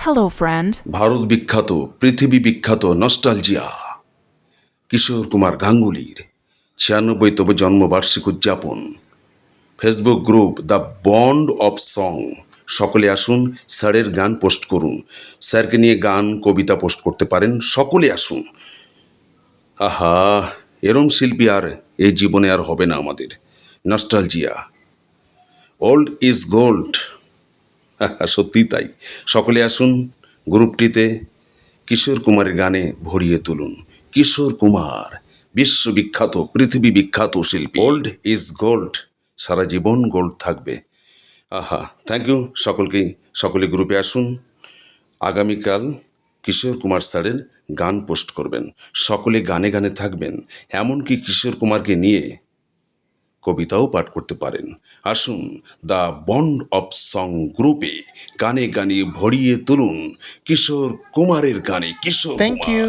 Hello, friend. Bharat বিখ্যাত, পৃথিবী বিখ্যাত নস্টালজিয়া কিশোর কুমার গাঙ্গুলির 96তম জন্মবার্ষিকী উদযাপন। Facebook group the bond of song. সকলে আসুন, স্যারের গান পোস্ট করুন। স্যারকে নিয়ে গান কবিতা পোস্ট করতে পারেন, সকলে আসুন। আহা, এরম শিল্পী আর এই জীবনে আর হবে না আমাদের। Nostalgia, old is gold. সত্যি তাই। সকলে আসুন গ্রুপটিতে, কিশোর কুমারের গানে ভরিয়ে তুলুন। কিশোর কুমার বিশ্ববিখ্যাত, পৃথিবী বিখ্যাত শিল্পী। ওল্ড ইজ গোল্ড, সারা জীবন গোল্ড থাকবে। আহা, থ্যাংক ইউ সকলকেই। সকলে গ্রুপে আসুন। আগামীকাল কিশোর কুমার স্যারের গান পোস্ট করবেন। সকলে গানে গানে থাকবেন। এমনকি কিশোর কুমারকে নিয়ে কবিতাও পাঠ করতে পারেন। আসুন দ্য বন্ড অফ সং গ্রুপে গানে গানে ভরিয়ে তুলুন কিশোর কুমারের গানে। কিশোর Thank কুমার। you.